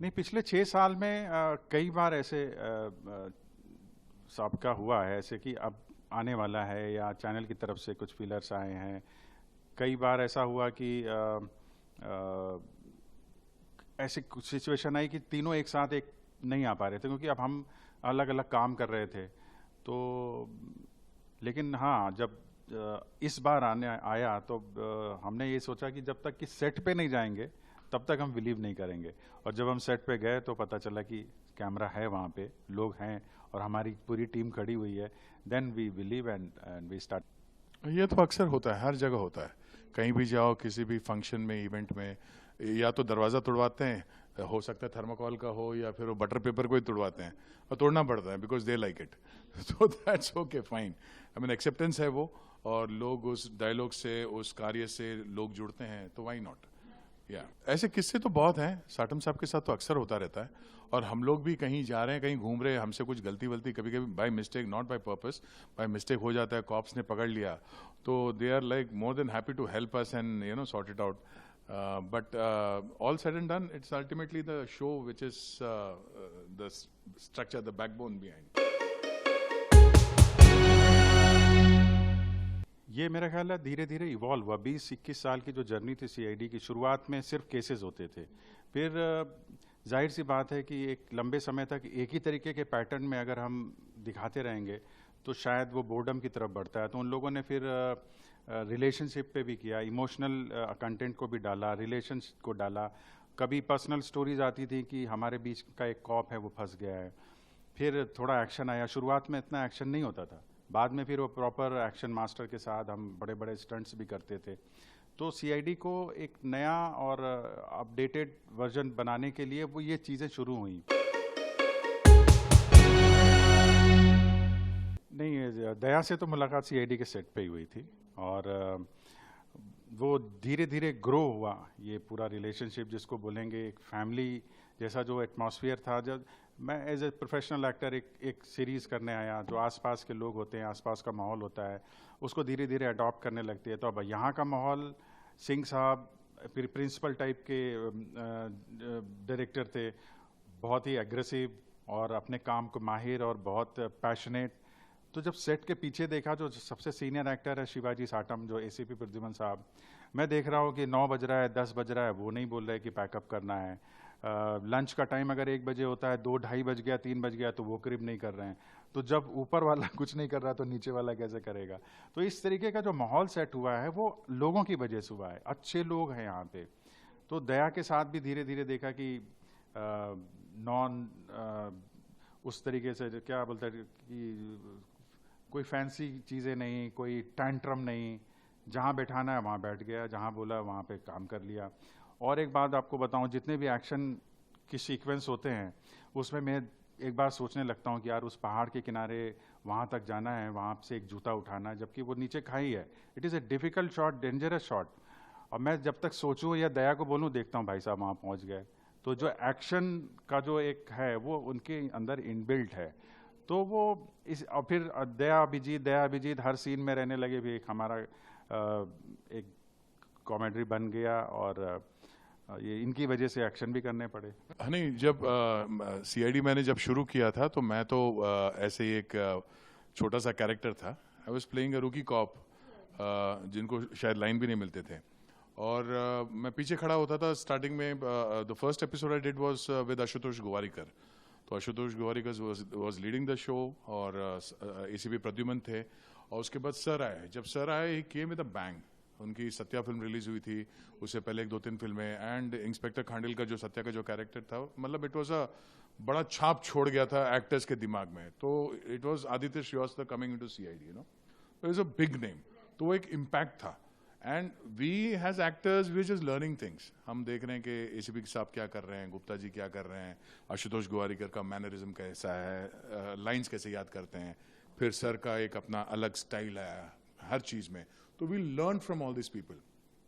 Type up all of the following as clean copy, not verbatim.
नहीं, पिछले 6 साल में कई बार ऐसे सबका हुआ है ऐसे कि अब आने वाला है या चैनल की तरफ से कुछ फीलर्स आए हैं। कई बार ऐसा हुआ कि अ, ऐसी कुछ सिचुएशन आई कि तीनों एक साथ एक नहीं आ पा रहे थे क्योंकि अब हम अलग अलग काम कर रहे थे। तो लेकिन हाँ, जब इस बार आने आया तो हमने ये सोचा कि जब तक कि सेट पे नहीं जाएंगे तब तक हम बिलीव नहीं करेंगे। और जब हम सेट पे गए तो पता चला कि कैमरा है वहाँ पे, लोग हैं और हमारी पूरी टीम खड़ी हुई है। Then we believe and we start. ये तो अक्सर होता है, हर जगह होता है। कहीं भी जाओ, किसी भी फंक्शन में, इवेंट में, या तो दरवाज़ा तोड़वाते हैं, हो सकता है थर्माकोल का हो, या फिर वो बटर पेपर को ही तोड़वाते हैं और तोड़ना पड़ता है because they like it. So that's okay, fine. I mean acceptance है वो, और लोग उस डायलॉग से, उस कार्य से लोग जुड़ते हैं, तो वाई नॉट। या ऐसे किस्से तो बहुत हैं, साटम साहब के साथ तो अक्सर होता रहता है। और हम लोग भी कहीं जा रहे हैं, कहीं घूम रहे हैं, हमसे कुछ गलती वलती कभी कभी by mistake, not by purpose, by mistake हो जाता है, कॉप्स ने पकड़ लिया, तो they are like more than happy to help us and sort it out. But all said and done, it's ultimately the show which is the structure, the backbone behind. ये मेरा ख्याल है धीरे धीरे इवॉल्व हुआ। 20-21 साल की जो जर्नी थी सीआईडी की, शुरुआत में सिर्फ केसेस होते थे। फिर जाहिर सी बात है कि एक लंबे समय तक एक ही तरीके के पैटर्न में अगर हम दिखाते रहेंगे तो शायद वो बोर्डम की तरफ बढ़ता है। तो उन लोगों ने फिर रिलेशनशिप पे भी किया, इमोशनल कंटेंट को भी डाला, रिलेशंस को डाला। कभी पर्सनल स्टोरीज आती थी कि हमारे बीच का एक कॉप है वो फंस गया है। फिर थोड़ा एक्शन आया। शुरुआत में इतना एक्शन नहीं होता था, बाद में फिर वो प्रॉपर एक्शन मास्टर के साथ हम बड़े बड़े स्टंट्स भी करते थे। तो सीआईडी को एक नया और अपडेटेड वर्जन बनाने के लिए वो ये चीज़ें शुरू हुई। नहीं, दया से तो मुलाकात सीआईडी के सेट पे ही हुई थी और वो धीरे धीरे ग्रो हुआ। ये पूरा रिलेशनशिप जिसको बोलेंगे, एक फैमिली जैसा जो एटमॉस्फेयर था। जब मैं एज ए प्रोफेशनल एक्टर एक सीरीज़ करने आया, जो आसपास के लोग होते हैं, आसपास का माहौल होता है, उसको धीरे धीरे अडॉप्ट करने लगती है। तो अब यहाँ का माहौल, सिंह साहब फिर प्रिंसिपल टाइप के डायरेक्टर थे, बहुत ही एग्रेसिव और अपने काम को माहिर और बहुत पैशनेट। तो जब सेट के पीछे देखा, जो सबसे सीनियर एक्टर है शिवाजी साटम, जो एसीपी प्रद्युमन साहब, मैं देख रहा हूँ कि 9 बज रहा है, 10 बज रहा है, वो नहीं बोल रहे कि पैकअप करना है। लंच का टाइम अगर 1 बजे होता है, 2-2:30 बज गया, 3 बज गया, तो वो करीब नहीं कर रहे हैं। तो जब ऊपर वाला कुछ नहीं कर रहा तो नीचे वाला कैसे करेगा? तो इस तरीके का जो माहौल सेट हुआ है वो लोगों की वजह से हुआ है। अच्छे लोग हैं यहाँ पे। तो दया के साथ भी धीरे धीरे देखा कि नॉन उस तरीके से क्या बोलते हैं कि कोई फैंसी चीज़ें नहीं, कोई टैंट्रम नहीं, जहाँ बैठाना है वहाँ बैठ गया, जहाँ बोला वहाँ पे काम कर लिया। और एक बात आपको बताऊँ, जितने भी एक्शन की सीक्वेंस होते हैं उसमें मैं एक बार सोचने लगता हूँ कि यार उस पहाड़ के किनारे वहाँ तक जाना है, वहाँ से एक जूता उठाना है, जबकि वो नीचे खाई है। It is a difficult shot, dangerous shot. और मैं जब तक सोचूं या दया को बोलूं, देखता हूं भाई साहब वहां पहुंच गए। तो जो एक्शन का जो एक है वो उनके अंदर इनबिल्ट है। तो वो इस और फिर दया अभिजीत हर सीन में रहने लगे भी। एक हमारा एक कॉमेडी बन गया और ये इनकी वजह से एक्शन भी करने पड़े। नहीं, जब सीआईडी मैंने जब शुरू किया था तो मैं तो ऐसे ही एक छोटा सा कैरेक्टर था। आई वाज प्लेइंग अ रूकी कॉप, जिनको शायद लाइन भी नहीं मिलते थे, और मैं पीछे खड़ा होता था। स्टार्टिंग में the first episode I did was with Ashutosh Gowariker. तो Ashutosh Gowariker was leading the show, और एसीपी प्रद्युमन थे। और उसके बाद सर आए। जब सर आए, ही केम विद अ बैंग। उनकी सत्या फिल्म रिलीज हुई थी, उससे पहले 1-2-3 फिल्में, एंड इंस्पेक्टर खांडिल का जो सत्या का जो कैरेक्टर था, मतलब इट वाज अ बड़ा छाप छोड़ गया था एक्टर्स के दिमाग में। तो it was Aditya Srivastava coming into CID, it was a big name. तो वो एक इम्पैक्ट था। And we has actors we just learning things. हम देख रहे हैं कि एसीपी साहब क्या कर रहे हैं, गुप्ता जी क्या कर रहे हैं, आशुतोष गोवारिकर का मैनरिज्म कैसा है, लाइंस कैसे याद करते हैं, फिर सर का एक अपना अलग स्टाइल है हर चीज में। तो we learn from all this people.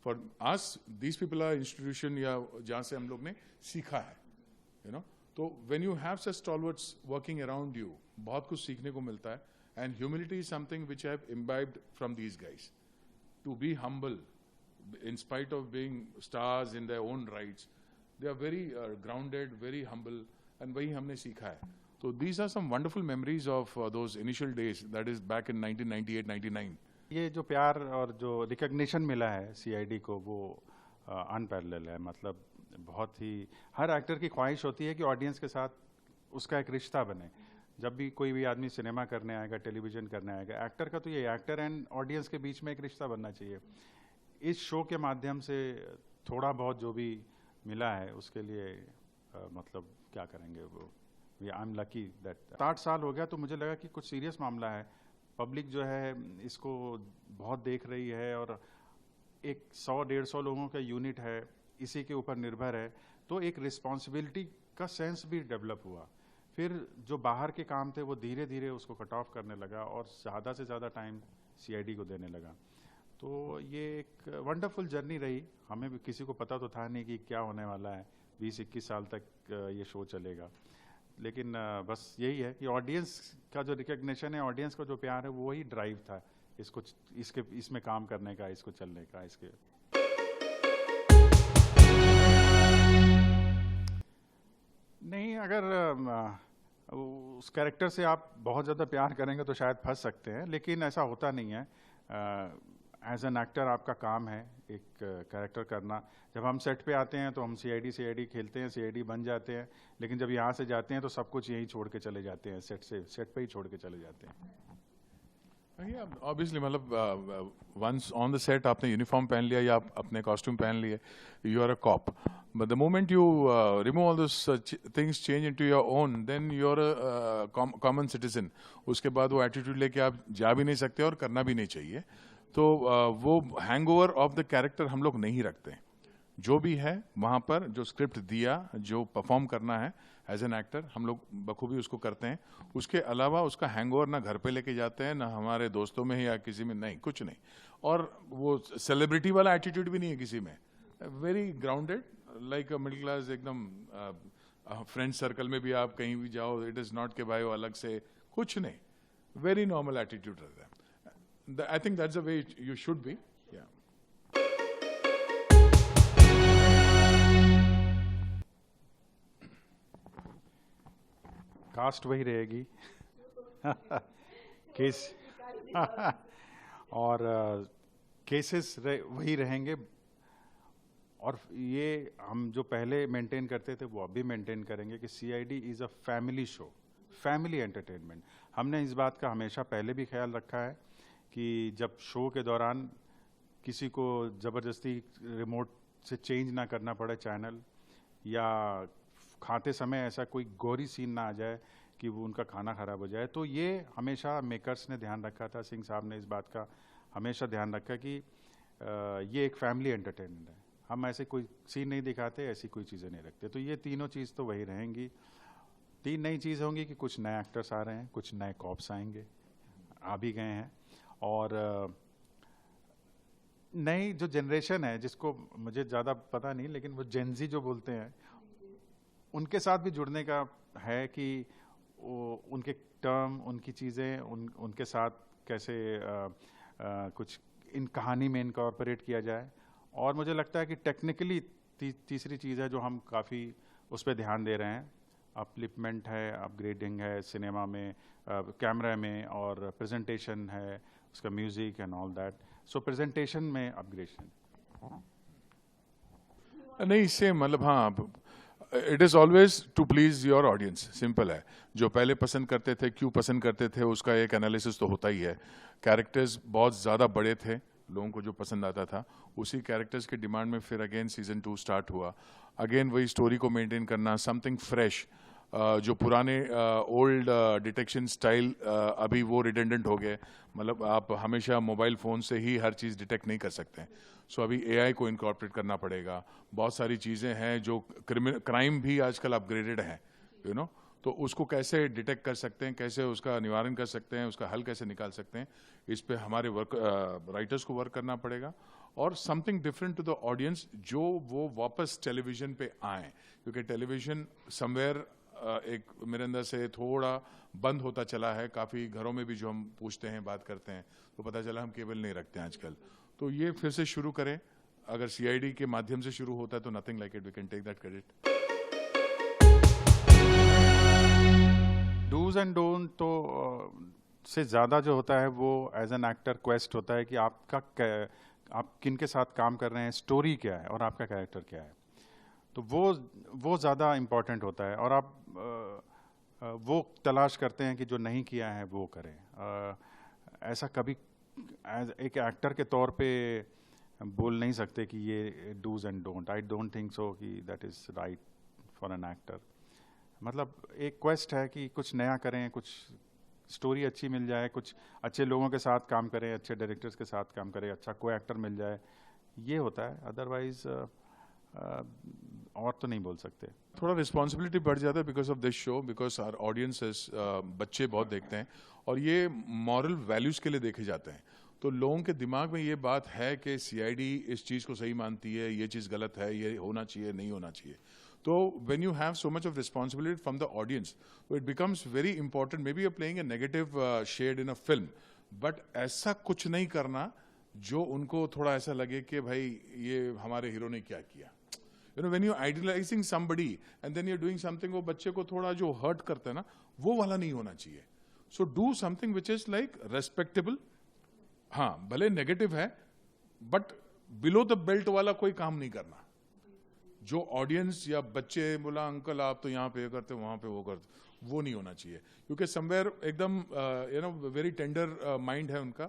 For us this people are institution, या जहाँ से हम लोग ने सीखा है, तो when you have such stalwarts working around you, बहुत कुछ सीखने को मिलता है। And humility is something which I have imbibed from these guys. To be humble in spite of being stars in their own rights, they are very grounded, very humble, and वही हमने सीखा है. तो these are some wonderful memories of those initial days, that is back in 1998-99. ये जो प्यार और जो रिकग्निशन मिला है सीआईडी को वो अनपैरेलल है. मतलब बहुत ही हर एक्टर की ख्वाहिश होती है कि ऑडियंस के साथ उसका एक रिश्ता बने. जब भी कोई भी आदमी सिनेमा करने आएगा, टेलीविजन करने आएगा, एक्टर का तो ये एक्टर एंड ऑडियंस के बीच में एक रिश्ता बनना चाहिए. इस शो के माध्यम से थोड़ा बहुत जो भी मिला है उसके लिए मतलब क्या करेंगे वो. आई एम लकी दैट 60 साल हो गया तो मुझे लगा कि कुछ सीरियस मामला है. पब्लिक जो है इसको बहुत देख रही है और एक 100-150 लोगों का यूनिट है, इसी के ऊपर निर्भर है, तो एक रिस्पॉन्सिबिलिटी का सेंस भी डेवलप हुआ. फिर जो बाहर के काम थे वो धीरे धीरे उसको कट ऑफ करने लगा और ज़्यादा से ज़्यादा टाइम सीआईडी को देने लगा. तो ये एक वंडरफुल जर्नी रही. हमें भी किसी को पता तो था नहीं कि क्या होने वाला है. 20-21 साल तक ये शो चलेगा. लेकिन बस यही है कि ऑडियंस का जो रिकग्निशन है, ऑडियंस का जो प्यार है, वो ही ड्राइव था इसको, इसमें काम करने का, इसको चलने का. इसके नहीं, अगर उस कैरेक्टर से आप बहुत ज़्यादा प्यार करेंगे तो शायद फंस सकते हैं, लेकिन ऐसा होता नहीं है. एज एन एक्टर आपका काम है एक कैरेक्टर करना. जब हम सेट पे आते हैं तो हम सीआईडी खेलते हैं, सीआईडी बन जाते हैं, लेकिन जब यहाँ से जाते हैं तो सब कुछ यहीं छोड़ के चले जाते हैं, सेट पे ही छोड़ के चले जाते हैं. ऑब्वियसली मतलब वंस ऑन द सेट आपने यूनिफॉर्म पहन लिया या आप अपने कॉस्ट्यूम पहन लिए, you are a cop. But the moment you remove all this things, change into your own, then you are a common citizen. उसके बाद वो एटीट्यूड लेके आप जा भी नहीं सकते और करना भी नहीं चाहिए. तो वो हैंगओवर ऑफ द कैरेक्टर हम लोग नहीं रखते. जो भी है वहाँ पर जो स्क्रिप्ट दिया, जो परफॉर्म करना है एज एन एक्टर, हम लोग बखूबी उसको करते हैं. उसके अलावा उसका हैंगओवर ना घर पे लेके जाते हैं, ना हमारे दोस्तों में या किसी में, नहीं, कुछ नहीं. और वो सेलिब्रिटी वाला एटीट्यूड भी नहीं है किसी में. Very grounded, like a middle class, एकदम. फ्रेंड सर्कल में भी आप कहीं भी जाओ, इट इज नॉट के भाई वो अलग से कुछ नहीं. वेरी नॉर्मल एटीट्यूड रहता है. I think that's the way you should be. Yeah. Cast वही रहेगी. केस और केसेस वही रहेंगे. और ये हम जो पहले मेंटेन करते थे वो अभी मेंटेन करेंगे कि CID is a family show, family entertainment. हमने इस बात का हमेशा पहले भी ख्याल रखा है कि जब शो के दौरान किसी को ज़बरदस्ती रिमोट से चेंज ना करना पड़े चैनल, या खाते समय ऐसा कोई गोरी सीन ना आ जाए कि वो उनका खाना ख़राब हो जाए. तो ये हमेशा मेकर्स ने ध्यान रखा था. सिंह साहब ने इस बात का हमेशा ध्यान रखा कि ये एक फैमिली एंटरटेनमेंट है. हम ऐसे कोई सीन नहीं दिखाते, ऐसी कोई चीज़ें नहीं रखते. तो ये तीनों चीज़ तो वही रहेंगी. 3 नई चीज़ होंगी कि कुछ नए एक्टर्स आ रहे हैं, कुछ नए कॉप्स आएंगे, आ भी गए हैं. और नई जो जनरेशन है, जिसको मुझे ज़्यादा पता नहीं, लेकिन वो जेनजी जो बोलते हैं, उनके साथ भी जुड़ने का है कि उनके टर्म, उनकी चीज़ें, उनके साथ कैसे कुछ इन कहानी में इनकॉर्पोरेट किया जाए. और मुझे लगता है कि टेक्निकली तीसरी चीज़ है जो हम काफ़ी उस पर ध्यान दे रहे हैं. अपलिपमेंट है, अपग्रेडिंग है सिनेमा में, कैमरा में, और प्रेजेंटेशन है, उसका music and all that. So presentation में अपग्रेडेशन नहीं, सेम मतलब हाँ, it is always to please your audience. Simple है. जो पहले पसंद करते थे, क्यों पसंद करते थे, उसका एक एनालिसिस तो होता ही है. कैरेक्टर्स बहुत ज़्यादा बड़े थे, लोगों को जो पसंद आता था, उसी कैरेक्टर्स की डिमांड में फिर अगेन सीजन 2 स्टार्ट हुआ. अगेन वही स्टोरी को मेंटेन करना, समथिंग फ्रेश. जो पुराने ओल्ड डिटेक्शन स्टाइल अभी वो रिडेंडेंट हो गए. मतलब आप हमेशा मोबाइल फ़ोन से ही हर चीज़ डिटेक्ट नहीं कर सकते. सो अभी एआई को इनकॉर्पोरेट करना पड़ेगा. बहुत सारी चीज़ें हैं जो क्राइम भी आजकल अपग्रेडेड है, यू नो. तो उसको कैसे डिटेक्ट कर सकते हैं, कैसे उसका निवारण कर सकते हैं, उसका हल कैसे निकाल सकते हैं, इस पे हमारे राइटर्स को वर्क करना पड़ेगा. और something different to the audience, जो वो वापस टेलीविज़न पे आए. क्योंकि टेलीविज़न समवेयर एक मेरे अंदर से थोड़ा बंद होता चला है. काफ़ी घरों में भी जो हम पूछते हैं, बात करते हैं, तो पता चला हम केबल नहीं रखते हैं आजकल. तो ये फिर से शुरू करें. अगर सीआईडी के माध्यम से शुरू होता है तो nothing like it, we can take that credit. Dos and don't तो से ज़्यादा जो होता है वो एज एन एक्टर क्वेस्ट होता है कि आप किन के साथ काम कर रहे हैं, स्टोरी क्या है और आपका कैरेक्टर क्या है। तो वो ज़्यादा इम्पोर्टेंट होता है और आप वो तलाश करते हैं कि जो नहीं किया है वो करें। ऐसा कभी एक एक्टर के तौर पे बोल नहीं सकते कि ये dos and don't. I don't think so कि that is right for an actor. मतलब एक क्वेस्ट है कि कुछ नया करें, कुछ स्टोरी अच्छी मिल जाए, कुछ अच्छे लोगों के साथ काम करें, अच्छे डायरेक्टर्स के साथ काम करें, अच्छा कोई एक्टर मिल जाए, ये होता है। अदरवाइज और तो नहीं बोल सकते। थोड़ा रिस्पॉन्सिबिलिटी बढ़ जाता है because of this show, because our audiences बच्चे बहुत देखते हैं और ये मॉरल वैल्यूज के लिए देखे जाते हैं। तो लोगों के दिमाग में ये बात है कि सीआईडी इस चीज़ को सही मानती है, ये चीज़ गलत है, ये होना चाहिए, नहीं होना चाहिए। तो when you have so much of responsibility from the audience, so it becomes very important. Maybe you're playing a negative shade in a film, but ऐसा कुछ नहीं करना जो उनको थोड़ा ऐसा लगे कि भाई ये हमारे हीरो ने क्या किया। You know, when you're idealizing somebody and then you're doing something, वो बच्चे को थोड़ा जो hurt करता है ना, वो वाला नहीं होना चाहिए। So do something which is like respectable. हाँ, भले नेगेटिव है, बट बिलो द बेल्ट वाला कोई काम नहीं करना जो ऑडियंस या बच्चे बोला अंकल आप तो यहाँ पे करते वहाँ पे वो करते, वो नहीं होना चाहिए। क्योंकि समवेयर एकदम you know very tender mind है उनका,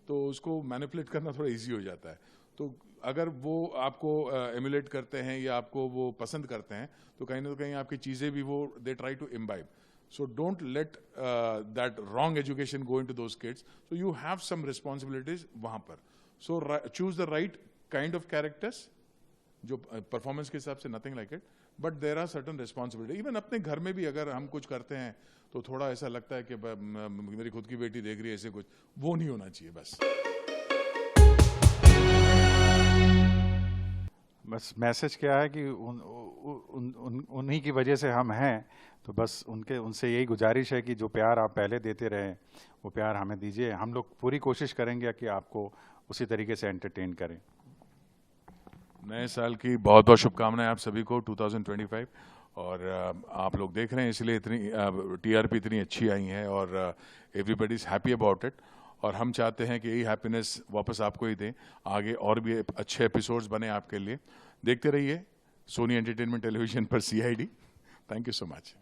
तो उसको मैनिपुलेट करना थोड़ा इजी हो जाता है। तो अगर वो आपको एमुलेट करते हैं या आपको वो पसंद करते हैं तो कहीं ना कहीं आपकी चीज़ें भी वो they try to imbibe. So don't let that wrong education go into those kids. So you have some responsibilities वहाँ पर. So choose the right kind of characters. जो performance के हिसाब से nothing like it. But there are certain responsibilities. Even अपने घर में भी अगर हम कुछ करते हैं तो थोड़ा ऐसा लगता है कि मेरी खुद की बेटी देख रही है ऐसे कुछ, वो नहीं होना चाहिए बस। बस मैसेज क्या है कि उन्हीं की वजह से हम हैं, तो बस उनसे यही गुजारिश है कि जो प्यार आप पहले देते रहे वो प्यार हमें दीजिए। हम लोग पूरी कोशिश करेंगे कि आपको उसी तरीके से एंटरटेन करें। नए साल की बहुत बहुत शुभकामनाएं आप सभी को 2025। और आप लोग देख रहे हैं इसलिए इतनी टीआरपी इतनी अच्छी आई है और everybody is happy about it. और हम चाहते हैं कि यही हैप्पीनेस वापस आपको ही दें, आगे और भी अच्छे एपिसोड्स बने आपके लिए। देखते रहिए सोनी एंटरटेनमेंट टेलीविजन पर CID. Thank you so much.